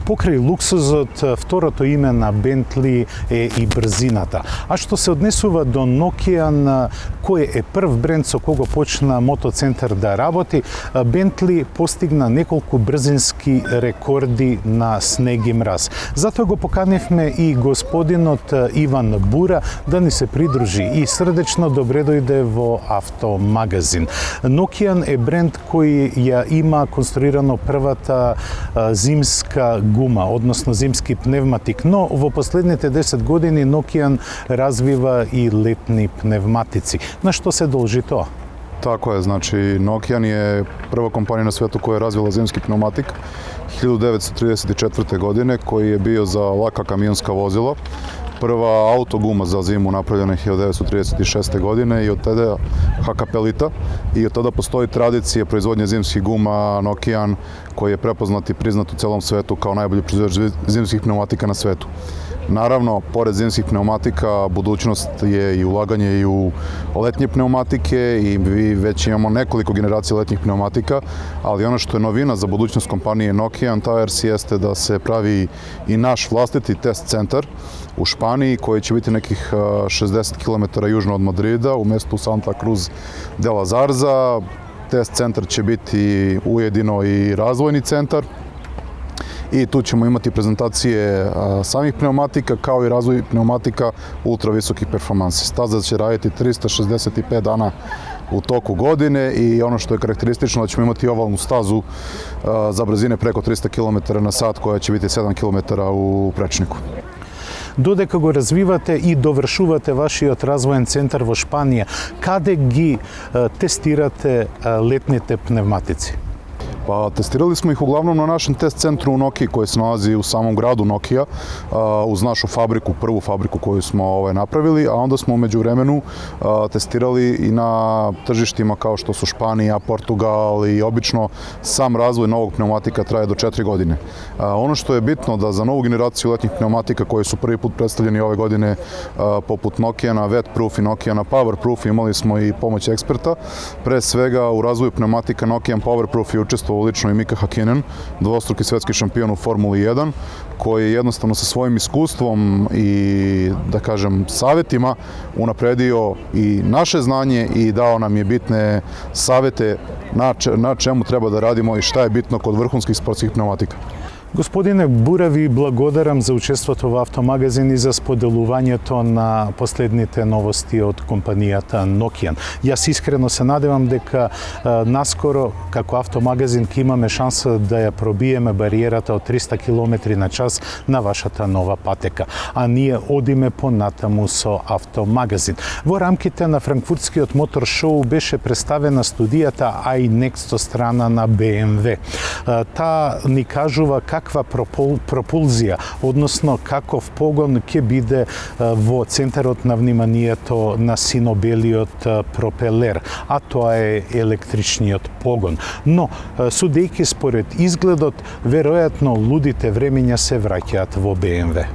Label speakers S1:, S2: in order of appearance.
S1: Покрај луксузот, второто име на Бентли е и брзината. А што се однесува до Nokian, кој е прв бренд со кого почна мотоцентар да работи, Бентли постигна неколку брзински рекорди на снег и мраз. Затоа го поканивме и господинот Иван Бура да ни се придружи и срдечно добре дојде во Автомагазин. Nokian е бренд кој ја има конструирано првата зимска гума, односно зимски пневматик, но во последните 10 години Nokian развива и летни пневматици. На што се должи тоа?
S2: Tako je, znači Nokian je prva kompanija na svetu koja je razvila zimski pneumatik 1934. godine koji je bio za laka kamionska vozila. Prva autoguma za zimu napravljena je 1936. godine i od tada Hakapelita i od tada postoji tradicija proizvodnje zimskih guma Nokian koji je prepoznat i priznat u celom svetu kao najbolji proizvođač zimskih pneumatika na svetu. Naravno, pored zimskih pneumatika, budućnost je i ulaganje i u letnje pneumatike i mi već imamo nekoliko generacija letnjih pneumatika, ali ono što je novina za budućnost kompanije Nokian Tires jeste da se pravi i naš vlastiti test centar u Španiji koji će biti nekih 60 km južno od Madrida u mestu Santa Cruz de la Zarza. Test centar će biti ujedino i razvojni centar. I tu ćemo imati prezentacije samih pneumatika kao i razvoj pneumatika ultra visokih performansi. Staza će raditi 365 dana u toku godine i ono što je karakteristično da ćemo imati ovalnu stazu za brzine preko 300 km na sat koja će biti 7 km u prečniku.
S1: Додека го развивате и довршувате вашиот развоен центар во Шпанија, каде ги тестирате летните пневматици?
S2: Pa testirali smo ih uglavnom na našem test centru u Nokiji koji se nalazi u samom gradu Nokia uz našu fabriku, prvu fabriku koju smo napravili, a onda smo umeđu vremenu testirali i na tržištima kao što su Španija, Portugal i obično sam razvoj novog pneumatika traje do 4 godine. Ono što je bitno da za novu generaciju letnjih pneumatika koji su prvi put predstavljeni ove godine poput Nokiana Wetproof i Nokiana Powerproof imali smo i pomoć eksperta. Pre svega u razvoju pneumatika Nokian Powerproof je učestvovao lično i Mika Hakkinen, dvostruki svetski šampion u Formuli 1, koji jednostavno sa svojim iskustvom i, da kažem, savjetima unapredio i naše znanje i dao nam je bitne savjete na čemu treba da radimo i šta je bitno kod vrhunskih sportskih pneumatika.
S1: Господине Бура, ви благодарам за учеството во Автомагазин и за споделувањето на последните новости од компанијата Nokian. Јас искрено се надевам дека наскоро, како Автомагазин, ќе имаме шанса да ја пробиеме бариерата од 300 км на час на вашата нова патека. А ние одиме понатаму со Автомагазин. Во рамките на Франкфуртскиот мотор шоу беше представена студијата iNext од страна на BMW. Таа ни кажува каква пропулзија, односно каков погон ќе биде во центарот на вниманието на синобелиот пропелер, а тоа е електричниот погон. Но, судејќи според изгледот, веројатно лудите времења се враќаат во BMW.